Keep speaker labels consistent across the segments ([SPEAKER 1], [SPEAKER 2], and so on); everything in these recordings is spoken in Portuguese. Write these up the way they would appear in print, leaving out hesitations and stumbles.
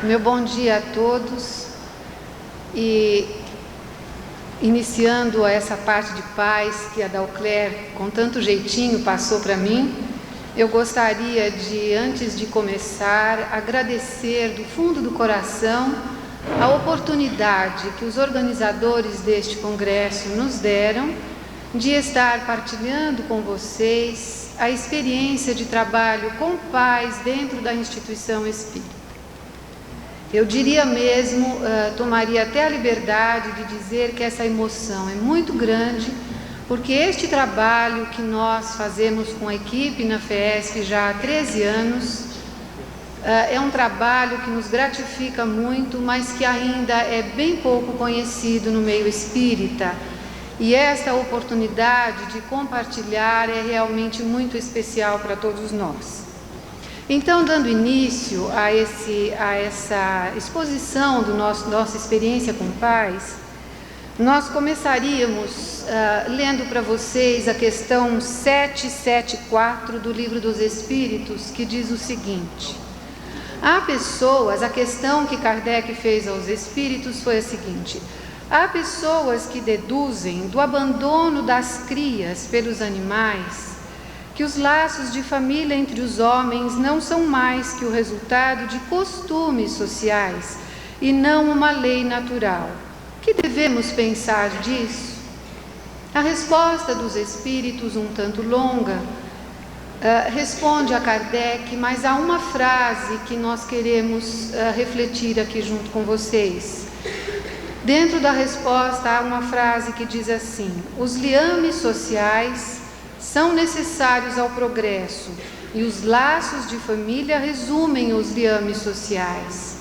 [SPEAKER 1] Meu bom dia a todos, e iniciando essa parte de paz que a Dalcler com tanto jeitinho passou para mim, eu gostaria de, antes de começar, agradecer do fundo do coração a oportunidade que os organizadores deste congresso nos deram de estar partilhando com vocês a experiência de trabalho com pais dentro da instituição espírita. Eu diria mesmo, tomaria até a liberdade de dizer que essa emoção é muito grande, porque este trabalho que nós fazemos com a equipe na FEESP já há 13 anos, é um trabalho que nos gratifica muito, mas que ainda é bem pouco conhecido no meio espírita. E esta oportunidade de compartilhar é realmente muito especial para todos nós. Então, dando início a essa exposição do nossa experiência com pais, nós começaríamos lendo para vocês a questão 774 do Livro dos Espíritos, que diz o seguinte: há pessoas, a questão que Kardec fez aos espíritos foi a seguinte: há pessoas que deduzem do abandono das crias pelos animais que os laços de família entre os homens não são mais que o resultado de costumes sociais e não uma lei natural. Que devemos pensar disso? A resposta dos espíritos, um tanto longa, responde a Kardec, mas há uma frase que nós queremos refletir aqui junto com vocês. Dentro da resposta há uma frase que diz assim: os liames sociais são necessários ao progresso e os laços de família resumem os liames sociais.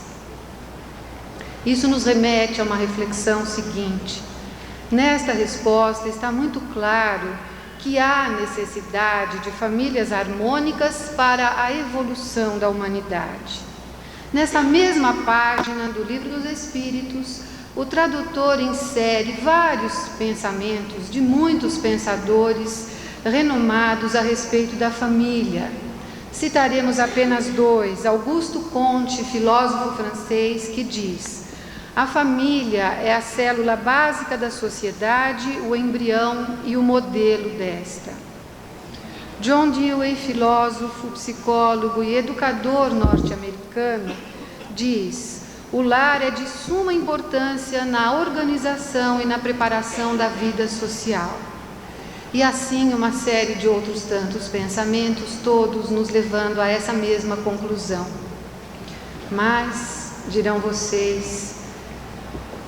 [SPEAKER 1] Isso nos remete a uma reflexão seguinte. Nesta resposta está muito claro que há necessidade de famílias harmônicas para a evolução da humanidade. Nessa mesma página do Livro dos Espíritos, o tradutor insere vários pensamentos de muitos pensadores renomados a respeito da família. Citaremos apenas dois: Auguste Comte, filósofo francês, que diz: a família é a célula básica da sociedade, o embrião e o modelo desta. John Dewey, filósofo, psicólogo e educador norte-americano, diz: o lar é de suma importância na organização e na preparação da vida social. E assim uma série de outros tantos pensamentos, todos nos levando a essa mesma conclusão. Mas, dirão vocês,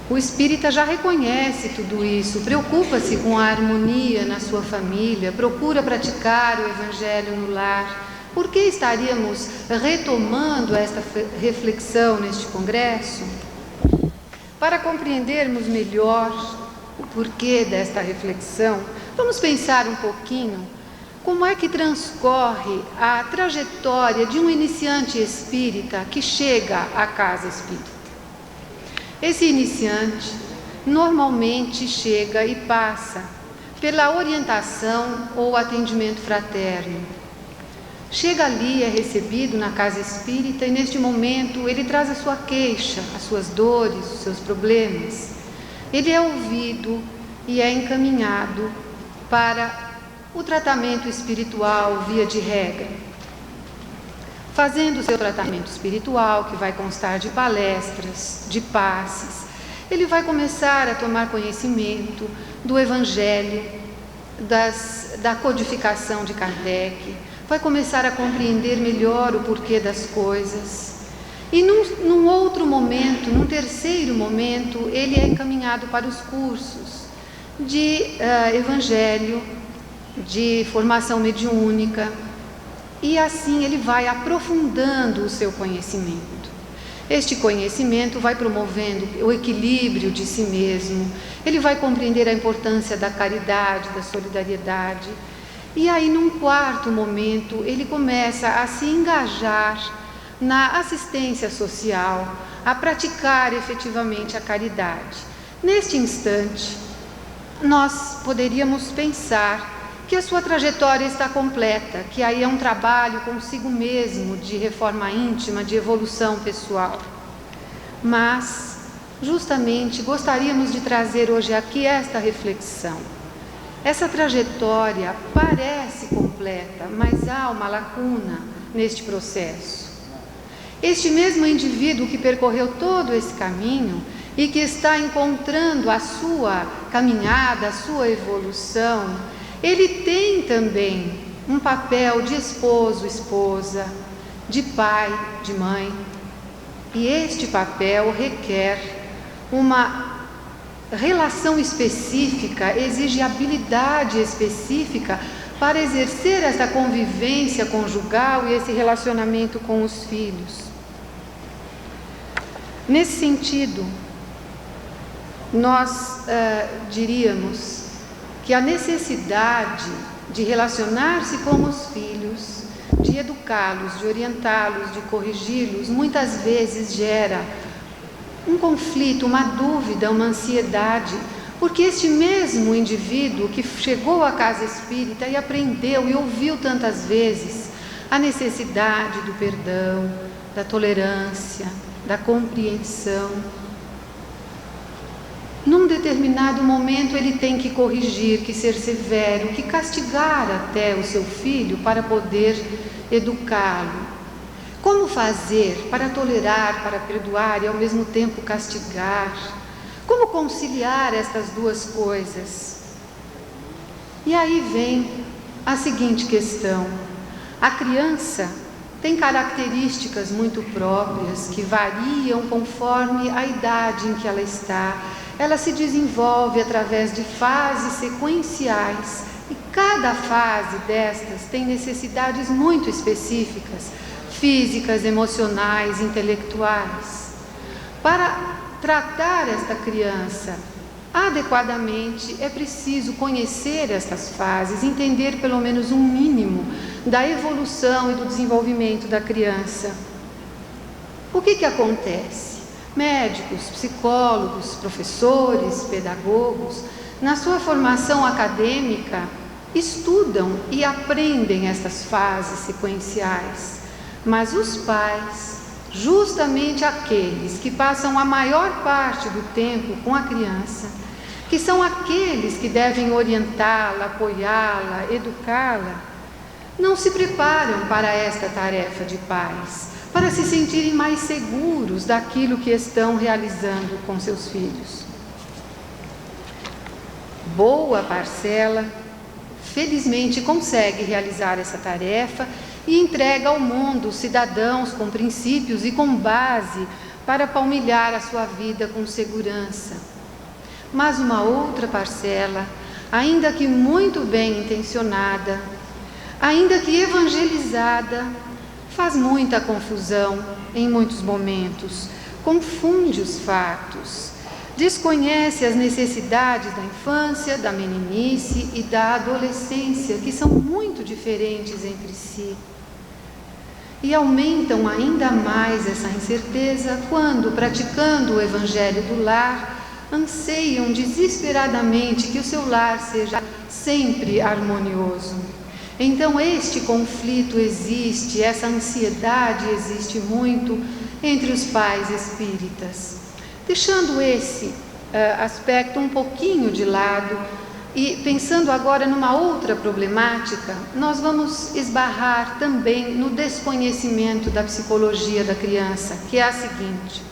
[SPEAKER 1] o espírita já reconhece tudo isso, preocupa-se com a harmonia na sua família, procura praticar o evangelho no lar. Por que estaríamos retomando esta reflexão neste congresso? Para compreendermos melhor o porquê desta reflexão, vamos pensar um pouquinho como é que transcorre a trajetória de um iniciante espírita que chega à casa espírita. Esse iniciante normalmente chega e passa pela orientação ou atendimento fraterno. Chega ali, é recebido na casa espírita e neste momento ele traz a sua queixa, as suas dores, os seus problemas. Ele é ouvido e é encaminhado para o tratamento espiritual via de regra. Fazendo o seu tratamento espiritual, que vai constar de palestras, de passes, ele vai começar a tomar conhecimento do Evangelho, da codificação de Kardec, vai começar a compreender melhor o porquê das coisas. E num outro momento, num terceiro momento, ele é encaminhado para os cursos de evangelho, de formação mediúnica, e assim ele vai aprofundando o seu conhecimento. Este conhecimento vai promovendo o equilíbrio de si mesmo, ele vai compreender a importância da caridade, da solidariedade, e aí num quarto momento ele começa a se engajar na assistência social, a praticar efetivamente a caridade. Neste instante, nós poderíamos pensar que a sua trajetória está completa, que aí é um trabalho consigo mesmo, de reforma íntima, de evolução pessoal. Mas, justamente, gostaríamos de trazer hoje aqui esta reflexão. Essa trajetória parece completa, mas há uma lacuna neste processo. Este mesmo indivíduo que percorreu todo esse caminho e que está encontrando a sua caminhada, a sua evolução, ele tem também um papel de esposo, esposa, de pai, de mãe. E este papel requer uma relação específica, exige habilidade específica para exercer essa convivência conjugal e esse relacionamento com os filhos. Nesse sentido, nós diríamos que a necessidade de relacionar-se com os filhos, de educá-los, de orientá-los, de corrigi-los, muitas vezes gera um conflito, uma dúvida, uma ansiedade, porque este mesmo indivíduo que chegou à casa espírita e aprendeu e ouviu tantas vezes a necessidade do perdão, da tolerância, da compreensão, num determinado momento ele tem que corrigir, que ser severo, que castigar até o seu filho para poder educá-lo. Como fazer para tolerar, para perdoar e ao mesmo tempo castigar? Como conciliar estas duas coisas? E aí vem a seguinte questão: a criança tem características muito próprias que variam conforme a idade em que ela está. Ela se desenvolve através de fases sequenciais e cada fase destas tem necessidades muito específicas, físicas, emocionais, intelectuais. Para tratar esta criança adequadamente, é preciso conhecer estas fases, entender pelo menos um mínimo da evolução e do desenvolvimento da criança. O que acontece? Médicos, psicólogos, professores, pedagogos, na sua formação acadêmica, estudam e aprendem estas fases sequenciais, mas os pais, justamente aqueles que passam a maior parte do tempo com a criança, que são aqueles que devem orientá-la, apoiá-la, educá-la, não se preparam para esta tarefa de pais, para se sentirem mais seguros daquilo que estão realizando com seus filhos. Boa parcela, felizmente, consegue realizar essa tarefa e entrega ao mundo cidadãos com princípios e com base para palmilhar a sua vida com segurança. Mas uma outra parcela, ainda que muito bem intencionada, ainda que evangelizada, faz muita confusão em muitos momentos, confunde os fatos, desconhece as necessidades da infância, da meninice e da adolescência, que são muito diferentes entre si. E aumentam ainda mais essa incerteza quando, praticando o evangelho do lar, anseiam desesperadamente que o seu lar seja sempre harmonioso. Então este conflito existe, essa ansiedade existe muito entre os pais espíritas. Deixando esse aspecto um pouquinho de lado e pensando agora numa outra problemática, nós vamos esbarrar também no desconhecimento da psicologia da criança, que é a seguinte: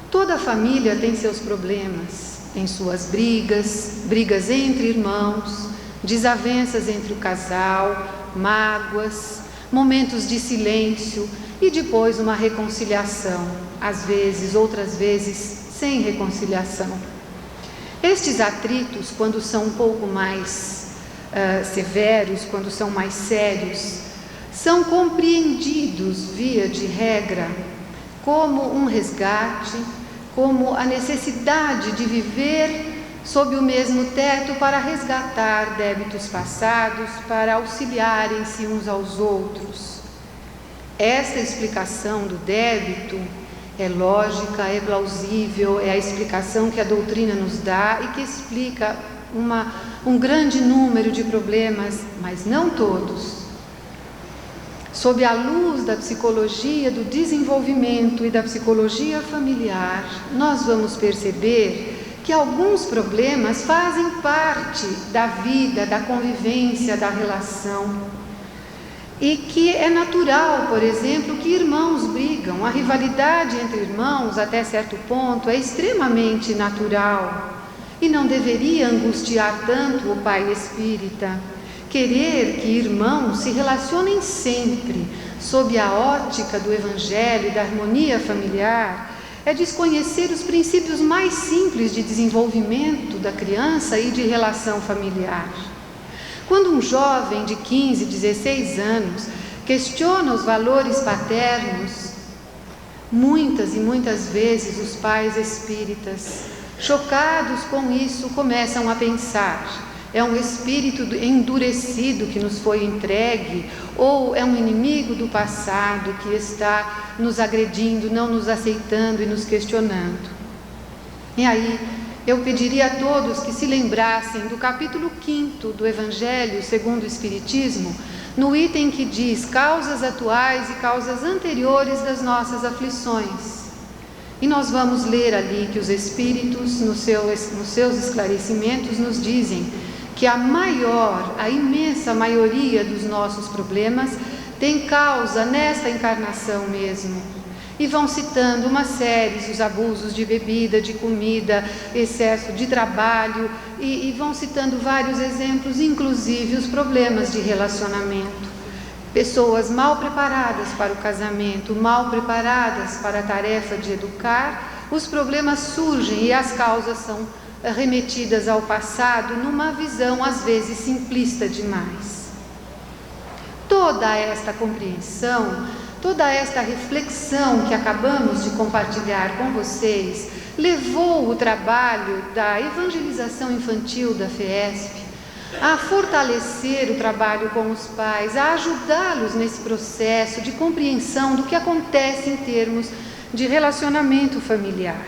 [SPEAKER 1] toda família tem seus problemas, tem suas brigas entre irmãos, desavenças entre o casal, mágoas, momentos de silêncio e depois uma reconciliação, às vezes, outras vezes, sem reconciliação. Estes atritos, quando são um pouco mais severos, quando são mais sérios, são compreendidos, via de regra, como um resgate, como a necessidade de viver sob o mesmo teto para resgatar débitos passados, para auxiliarem-se uns aos outros. Esta explicação do débito é lógica, é plausível, é a explicação que a doutrina nos dá e que explica um grande número de problemas, mas não todos. Sob a luz da psicologia do desenvolvimento e da psicologia familiar, nós vamos perceber que alguns problemas fazem parte da vida, da convivência, da relação. E que é natural, por exemplo, que irmãos brigam. A rivalidade entre irmãos, até certo ponto, é extremamente natural. E não deveria angustiar tanto o pai espírita. Querer que irmãos se relacionem sempre sob a ótica do Evangelho e da harmonia familiar é desconhecer os princípios mais simples de desenvolvimento da criança e de relação familiar. Quando um jovem de 15, 16 anos questiona os valores paternos, muitas e muitas vezes os pais espíritas, chocados com isso, começam a pensar: é um espírito endurecido que nos foi entregue, ou é um inimigo do passado que está nos agredindo, não nos aceitando e nos questionando. E aí, eu pediria a todos que se lembrassem do capítulo 5º do Evangelho segundo o Espiritismo, no item que diz causas atuais e causas anteriores das nossas aflições. E nós vamos ler ali que os Espíritos, nos seus esclarecimentos, nos dizem que a imensa maioria dos nossos problemas tem causa nesta encarnação mesmo. E vão citando uma série, os abusos de bebida, de comida, excesso de trabalho, e vão citando vários exemplos, inclusive os problemas de relacionamento. Pessoas mal preparadas para o casamento, mal preparadas para a tarefa de educar, os problemas surgem e as causas são remetidas ao passado numa visão às vezes simplista demais. Toda esta compreensão, toda esta reflexão que acabamos de compartilhar com vocês levou o trabalho da evangelização infantil da FEESP a fortalecer o trabalho com os pais, a ajudá-los nesse processo de compreensão do que acontece em termos de relacionamento familiar.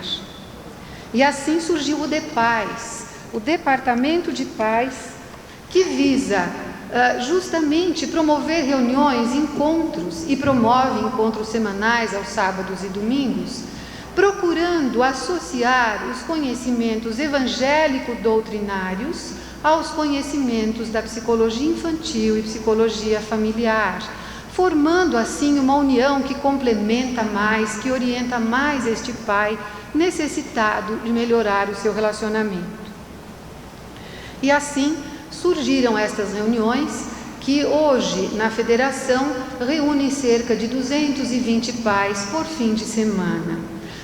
[SPEAKER 1] E assim surgiu o DEPAIS, o Departamento de Pais, que visa justamente promover reuniões, encontros, e promove encontros semanais aos sábados e domingos, procurando associar os conhecimentos evangélico-doutrinários aos conhecimentos da psicologia infantil e psicologia familiar, formando assim uma união que complementa mais, que orienta mais este pai necessitado de melhorar o seu relacionamento. E assim surgiram estas reuniões que hoje na federação reúnem cerca de 220 pais por fim de semana.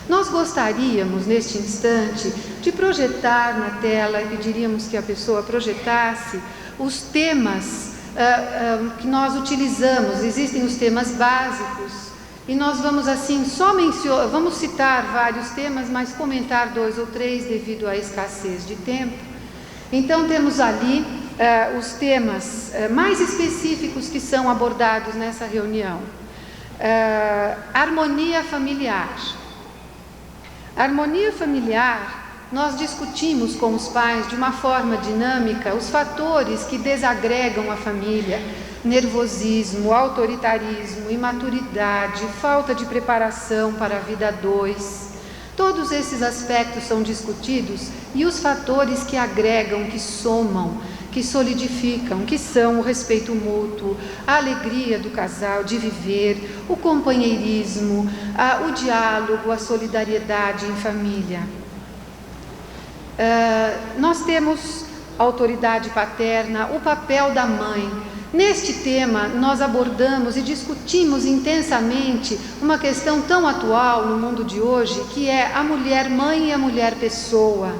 [SPEAKER 1] Nós gostaríamos neste instante de projetar na tela, e pediríamos que a pessoa projetasse os temas que nós utilizamos. Existem os temas básicos e nós vamos assim vamos citar vários temas, mas comentar 2 ou 3 devido à escassez de tempo. Então temos ali os temas mais específicos que são abordados nessa reunião. Harmonia familiar. Harmonia familiar, nós discutimos com os pais de uma forma dinâmica os fatores que desagregam a família: nervosismo, autoritarismo, imaturidade, falta de preparação para a vida a dois. Todos esses aspectos são discutidos e os fatores que agregam, que somam, que solidificam, que são o respeito mútuo, a alegria do casal de viver, o companheirismo, o diálogo, a solidariedade em família. Nós temos a autoridade paterna, o papel da mãe, Neste tema, nós abordamos e discutimos intensamente uma questão tão atual no mundo de hoje, que é a mulher mãe e a mulher pessoa.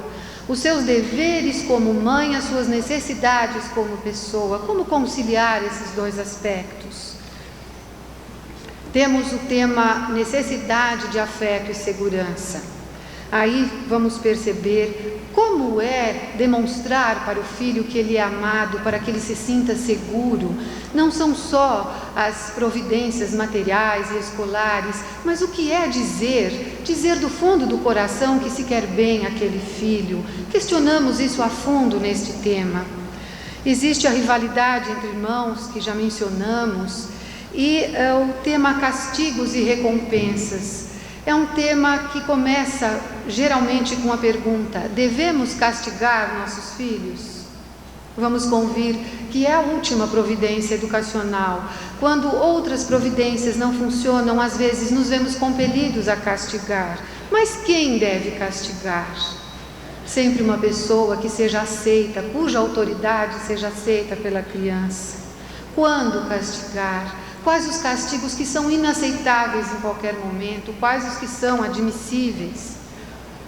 [SPEAKER 1] Os seus deveres como mãe, as suas necessidades como pessoa. Como conciliar esses dois aspectos? Temos o tema necessidade de afeto e segurança. Aí vamos perceber como é demonstrar para o filho que ele é amado, para que ele se sinta seguro. Não são só as providências materiais e escolares, mas o que é dizer do fundo do coração que se quer bem aquele filho. Questionamos isso a fundo neste tema. Existe a rivalidade entre irmãos, que já mencionamos, e o tema castigos e recompensas. É um tema que começa geralmente com a pergunta: devemos castigar nossos filhos? Vamos convir que é a última providência educacional. Quando outras providências não funcionam, às vezes nos vemos compelidos a castigar. Mas quem deve castigar? Sempre uma pessoa que seja aceita, cuja autoridade seja aceita pela criança. Quando castigar? Quais os castigos que são inaceitáveis em qualquer momento? Quais os que são admissíveis?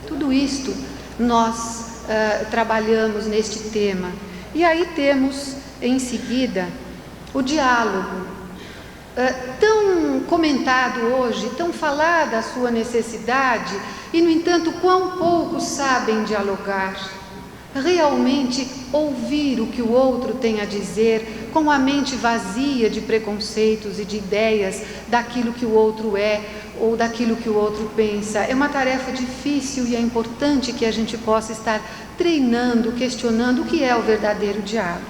[SPEAKER 1] Tudo isto nós trabalhamos neste tema. E aí temos, em seguida, o diálogo. Tão comentado hoje, tão falada a sua necessidade, e, no entanto, quão poucos sabem dialogar. Realmente ouvir o que o outro tem a dizer, com a mente vazia de preconceitos e de ideias daquilo que o outro é ou daquilo que o outro pensa. É uma tarefa difícil e é importante que a gente possa estar treinando, questionando o que é o verdadeiro diálogo.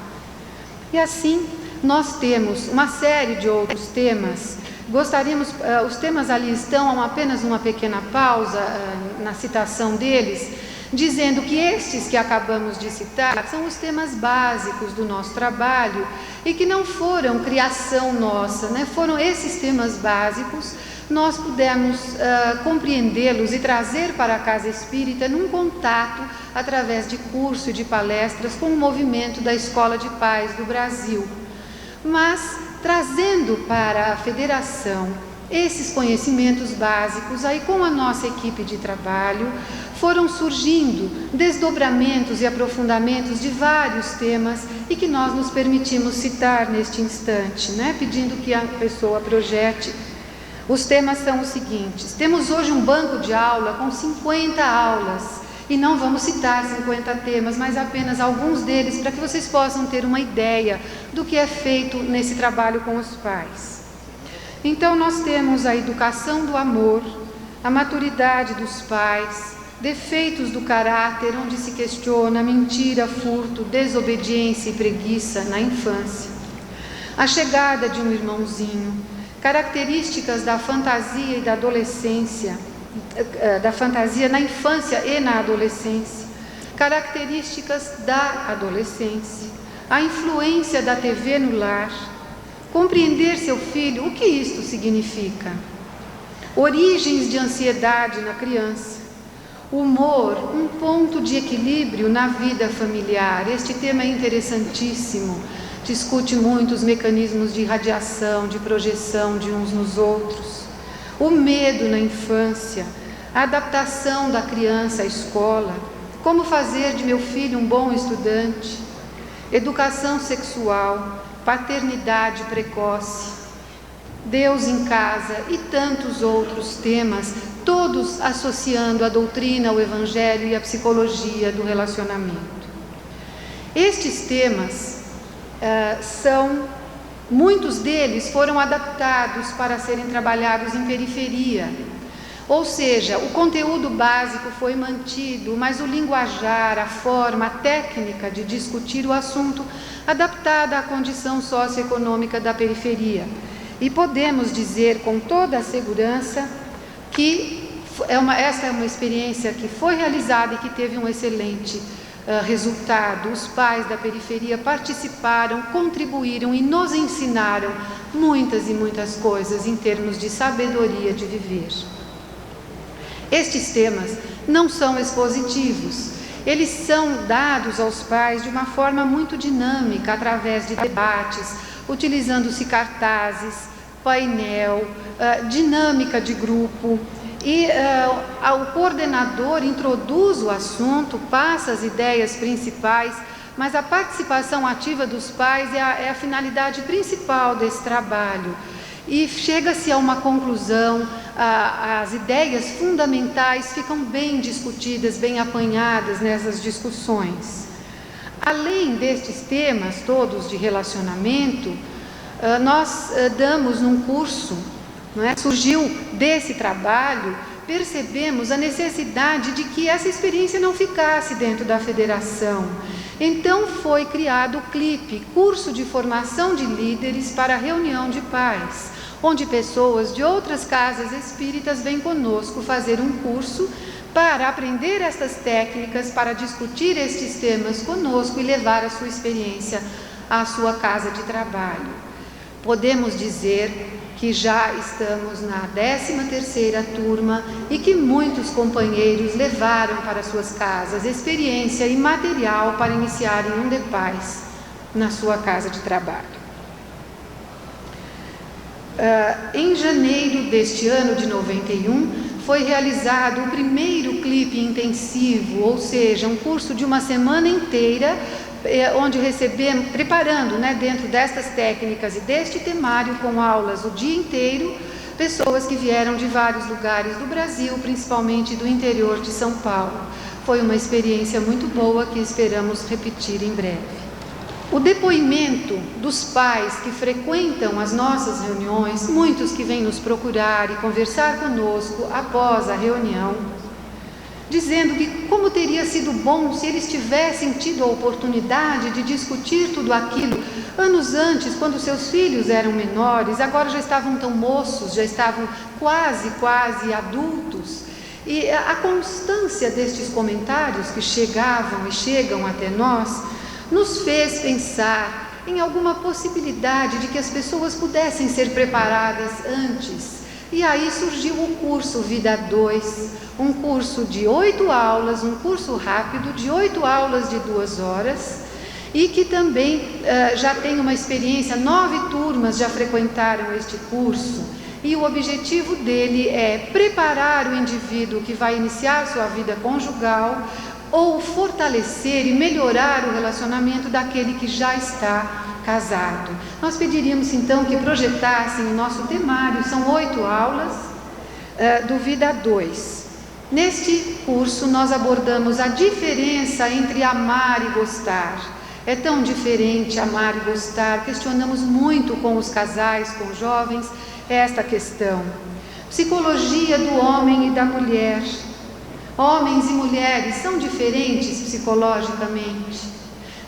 [SPEAKER 1] E assim, nós temos uma série de outros temas. Gostaríamos, os temas ali estão, apenas uma pequena pausa na citação deles, dizendo que estes que acabamos de citar são os temas básicos do nosso trabalho e que não foram criação nossa, né? Foram esses temas básicos, nós pudemos compreendê-los e trazer para a Casa Espírita num contato através de curso e de palestras com o movimento da Escola de Paz do Brasil. Mas trazendo para a Federação esses conhecimentos básicos, aí com a nossa equipe de trabalho, foram surgindo desdobramentos e aprofundamentos de vários temas e que nós nos permitimos citar neste instante, né? Pedindo que a pessoa projete. Os temas são os seguintes: temos hoje um banco de aula com 50 aulas, e não vamos citar 50 temas, mas apenas alguns deles, para que vocês possam ter uma ideia do que é feito nesse trabalho com os pais. Então, nós temos a educação do amor, a maturidade dos pais, defeitos do caráter, onde se questiona mentira, furto, desobediência e preguiça na infância, a chegada de um irmãozinho, características da fantasia e da adolescência, da fantasia na infância e na adolescência, características da adolescência, a influência da TV no lar, compreender seu filho, o que isto significa, origens de ansiedade na criança, humor, um ponto de equilíbrio na vida familiar. Este tema é interessantíssimo, discute muito os mecanismos de irradiação, de projeção de uns nos outros, o medo na infância, a adaptação da criança à escola, como fazer de meu filho um bom estudante, educação sexual, paternidade precoce, Deus em casa e tantos outros temas, todos associando a doutrina, o evangelho e a psicologia do relacionamento. Estes temas muitos deles foram adaptados para serem trabalhados em periferia, ou seja, o conteúdo básico foi mantido, mas o linguajar, a forma, a técnica de discutir o assunto adaptada à condição socioeconômica da periferia. E podemos dizer com toda a segurança que essa é uma experiência que foi realizada e que teve um excelente resultado. Os pais da periferia participaram, contribuíram e nos ensinaram muitas e muitas coisas em termos de sabedoria de viver. Estes temas não são expositivos, eles são dados aos pais de uma forma muito dinâmica, através de debates, utilizando-se cartazes, painel, dinâmica de grupo, e o coordenador introduz o assunto, passa as ideias principais, mas a participação ativa dos pais é a finalidade principal desse trabalho. E chega-se a uma conclusão, as ideias fundamentais ficam bem discutidas, bem apanhadas nessas discussões. Além destes temas todos de relacionamento, nós damos num curso, não é? Surgiu desse trabalho, percebemos a necessidade de que essa experiência não ficasse dentro da federação. Então foi criado o CLIP, Curso de Formação de Líderes para a Reunião de Pais, onde pessoas de outras casas espíritas vêm conosco fazer um curso para aprender estas técnicas, para discutir estes temas conosco e levar a sua experiência à sua casa de trabalho. Podemos dizer que já estamos na 13ª turma e que muitos companheiros levaram para suas casas experiência e material para iniciarem um de paz na sua casa de trabalho. Em janeiro deste ano de 91, foi realizado o primeiro CLIP intensivo, ou seja, um curso de uma semana inteira, onde recebemos, preparando, dentro destas técnicas e deste temário, com aulas o dia inteiro, pessoas que vieram de vários lugares do Brasil, principalmente do interior de São Paulo. Foi uma experiência muito boa que esperamos repetir em breve. O depoimento dos pais que frequentam as nossas reuniões, muitos que vêm nos procurar e conversar conosco após a reunião, dizendo que como teria sido bom se eles tivessem tido a oportunidade de discutir tudo aquilo anos antes, quando seus filhos eram menores, agora já estavam tão moços, já estavam quase adultos. E a constância destes comentários que chegavam e chegam até nós, nos fez pensar em alguma possibilidade de que as pessoas pudessem ser preparadas antes. E aí surgiu o curso Vida 2, um curso de 8 aulas, um curso rápido de 8 aulas de 2 horas, e que também já tem uma experiência, 9 turmas já frequentaram este curso, e o objetivo dele é preparar o indivíduo que vai iniciar sua vida conjugal, ou fortalecer e melhorar o relacionamento daquele que já está casado. Nós pediríamos então que projetassem o nosso temário, são 8 aulas do Vida 2. Neste curso nós abordamos a diferença entre amar e gostar. É tão diferente amar e gostar, questionamos muito com os casais, com os jovens, esta questão. Psicologia do homem e da mulher. Homens e mulheres são diferentes psicologicamente.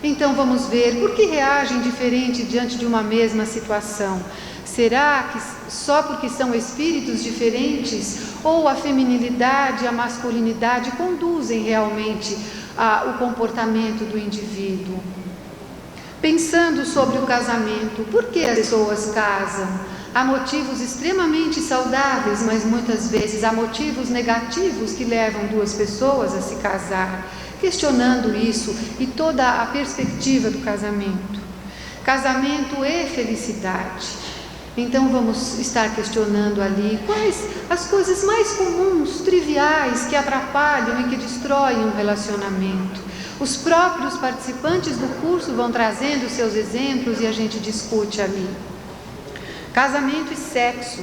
[SPEAKER 1] Então vamos ver por que reagem diferente diante de uma mesma situação. Será que só porque são espíritos diferentes ou a feminilidade e a masculinidade conduzem realmente o comportamento do indivíduo? Pensando sobre o casamento, por que as pessoas casam? Há motivos extremamente saudáveis, mas muitas vezes há motivos negativos que levam duas pessoas a se casar. Questionando isso e toda a perspectiva do casamento. Casamento e felicidade. Então vamos estar questionando ali quais as coisas mais comuns, triviais, que atrapalham e que destroem um relacionamento. Os próprios participantes do curso vão trazendo seus exemplos e a gente discute ali. Casamento e sexo.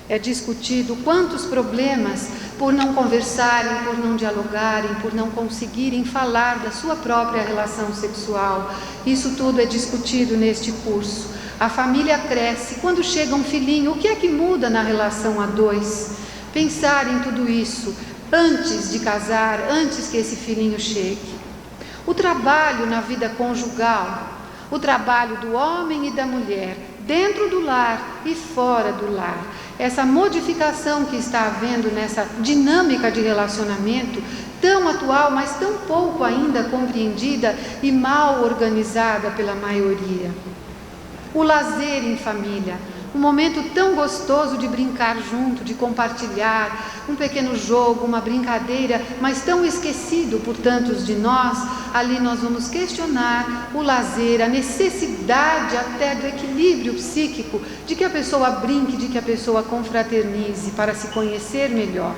[SPEAKER 1] É discutido quantos problemas, por não conversarem, por não dialogarem, por não conseguirem falar da sua própria relação sexual. Isso tudo é discutido neste curso. A família cresce. Quando chega um filhinho, o que é que muda na relação a dois? Pensar em tudo isso antes de casar, antes que esse filhinho chegue. O trabalho na vida conjugal, o trabalho do homem e da mulher, dentro do lar e fora do lar. Essa modificação que está havendo nessa dinâmica de relacionamento tão atual, mas tão pouco ainda compreendida e mal organizada pela maioria. O lazer em família. Um momento tão gostoso de brincar junto, de compartilhar, um pequeno jogo, uma brincadeira, mas tão esquecido por tantos de nós. Ali nós vamos questionar o lazer, a necessidade até do equilíbrio psíquico, de que a pessoa brinque, de que a pessoa confraternize para se conhecer melhor.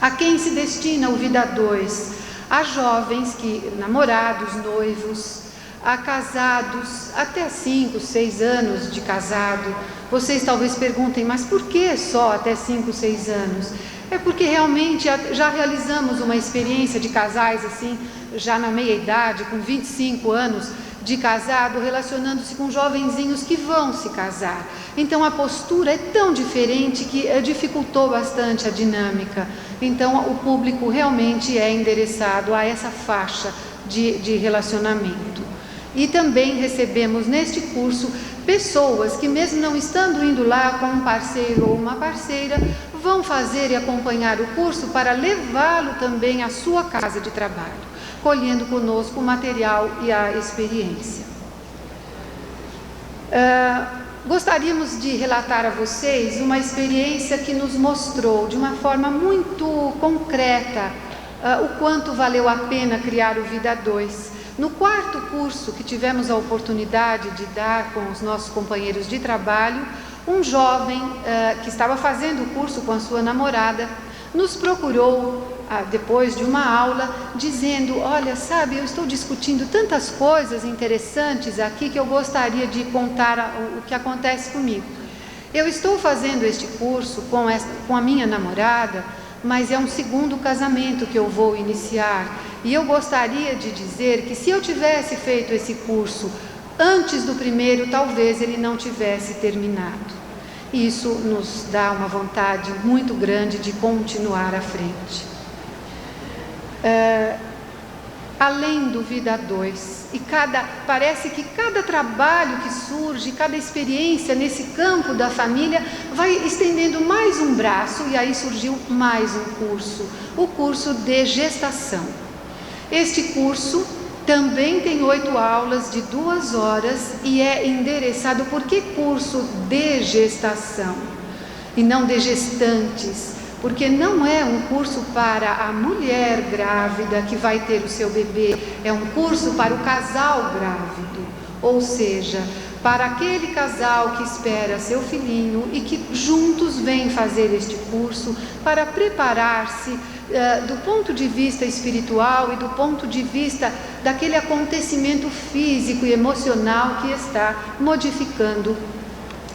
[SPEAKER 1] A quem se destina o Vida 2? A jovens que, namorados, noivos, a casados até 5, 6 anos de casado. Vocês talvez perguntem, mas por que só até 5, 6 anos? É porque realmente já realizamos uma experiência de casais assim, já na meia idade, com 25 anos de casado, relacionando-se com jovenzinhos que vão se casar. Então a postura é tão diferente que dificultou bastante a dinâmica. Então o público realmente é endereçado a essa faixa de relacionamento. E também recebemos neste curso pessoas que, mesmo não estando indo lá com um parceiro ou uma parceira, vão fazer e acompanhar o curso para levá-lo também à sua casa de trabalho, colhendo conosco o material e a experiência. Gostaríamos de relatar a vocês uma experiência que nos mostrou de uma forma muito concreta o quanto valeu a pena criar o Vida 2. No quarto curso que tivemos a oportunidade de dar com os nossos companheiros de trabalho, um jovem que estava fazendo o curso com a sua namorada nos procurou depois de uma aula, dizendo: olha, sabe, eu estou discutindo tantas coisas interessantes aqui que eu gostaria de contar o que acontece comigo. Eu estou fazendo este curso com a minha namorada, mas é um segundo casamento que eu vou iniciar. E eu gostaria de dizer que se eu tivesse feito esse curso antes do primeiro, talvez ele não tivesse terminado. Isso nos dá uma vontade muito grande de continuar à frente. Além do Vida 2, parece que cada trabalho que surge, cada experiência nesse campo da família vai estendendo mais um braço, e aí surgiu mais um curso, o curso de gestação. Este curso também tem 8 aulas de 2 horas e é endereçado. Por que curso de gestação e não de gestantes? Porque não é um curso para a mulher grávida que vai ter o seu bebê, é um curso para o casal grávido, ou seja, para aquele casal que espera seu filhinho e que juntos vêm fazer este curso para preparar-se do ponto de vista espiritual e do ponto de vista daquele acontecimento físico e emocional que está modificando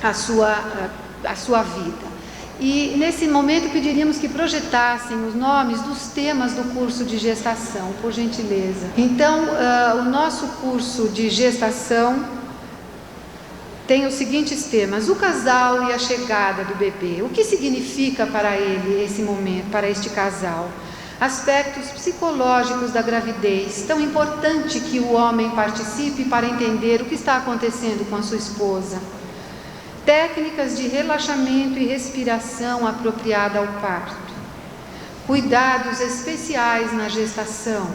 [SPEAKER 1] a sua vida. E nesse momento pediríamos que projetassem os nomes dos temas do curso de gestação, por gentileza. Então, o nosso curso de gestação tem os seguintes temas: o casal e a chegada do bebê. O que significa para ele esse momento, para este casal? Aspectos psicológicos da gravidez, tão importante que o homem participe para entender o que está acontecendo com a sua esposa. Técnicas de relaxamento e respiração apropriada ao parto. Cuidados especiais na gestação.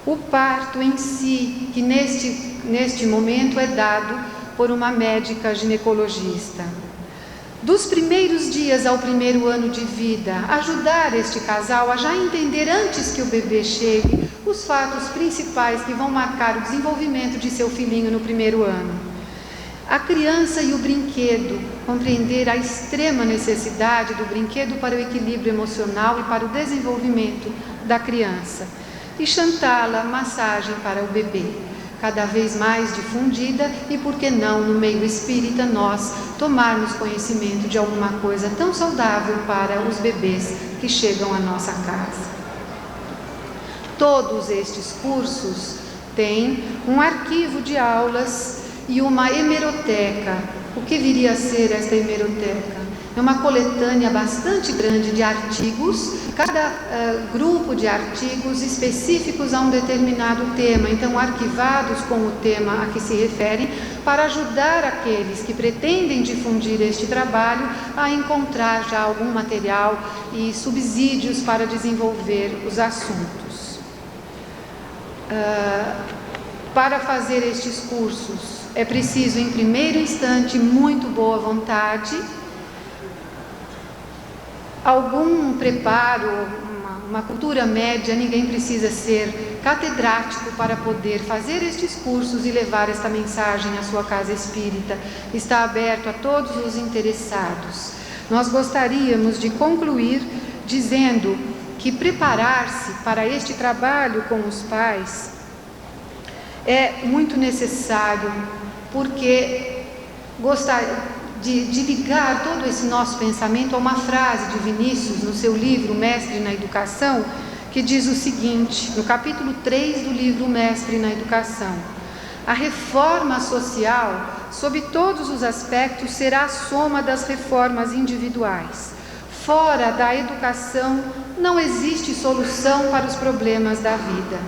[SPEAKER 1] O parto em si, que neste momento é dado por uma médica ginecologista. Dos primeiros dias ao primeiro ano de vida, ajudar este casal a já entender antes que o bebê chegue os fatos principais que vão marcar o desenvolvimento de seu filhinho no primeiro ano. A criança e o brinquedo, compreender a extrema necessidade do brinquedo para o equilíbrio emocional e para o desenvolvimento da criança. E Shantala, massagem para o bebê, cada vez mais difundida, e por que não, no meio espírita, nós tomarmos conhecimento de alguma coisa tão saudável para os bebês que chegam à nossa casa. Todos estes cursos têm um arquivo de aulas e uma hemeroteca. O que viria a ser esta hemeroteca? É uma coletânea bastante grande de artigos, cada grupo de artigos específicos a um determinado tema, então arquivados com o tema a que se referem, para ajudar aqueles que pretendem difundir este trabalho a encontrar já algum material e subsídios para desenvolver os assuntos. Para fazer estes cursos, É preciso, em primeiro instante, muito boa vontade, algum preparo, uma cultura média. Ninguém precisa ser catedrático para poder fazer estes cursos e levar esta mensagem à sua casa espírita. Está aberto a todos os interessados. Nós gostaríamos de concluir dizendo que preparar-se para este trabalho com os pais é muito necessário, porque de ligar todo esse nosso pensamento a uma frase de Vinícius no seu livro Mestre na Educação, que diz o seguinte, no capítulo 3 do livro Mestre na Educação: a reforma social, sob todos os aspectos, será a soma das reformas individuais. Fora da educação não existe solução para os problemas da vida.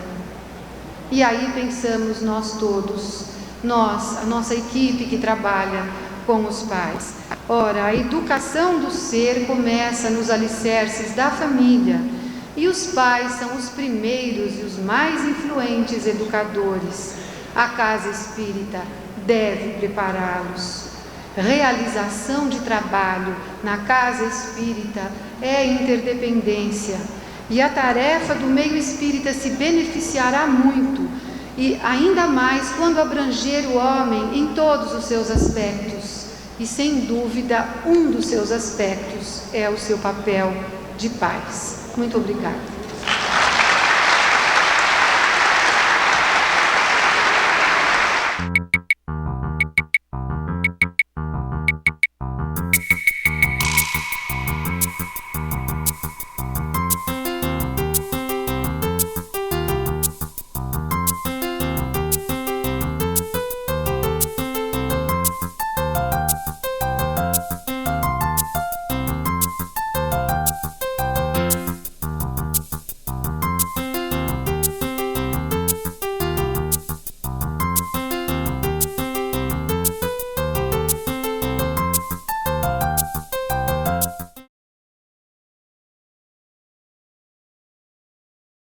[SPEAKER 1] E aí pensamos nós todos, a nossa equipe que trabalha com os pais. Ora, a educação do ser começa nos alicerces da família, e os pais são os primeiros e os mais influentes educadores. A casa espírita deve prepará-los. Realização de trabalho na casa espírita é interdependência, e a tarefa do meio espírita se beneficiará muito, e ainda mais quando abranger o homem em todos os seus aspectos. E sem dúvida, um dos seus aspectos é o seu papel de pais. Muito obrigada.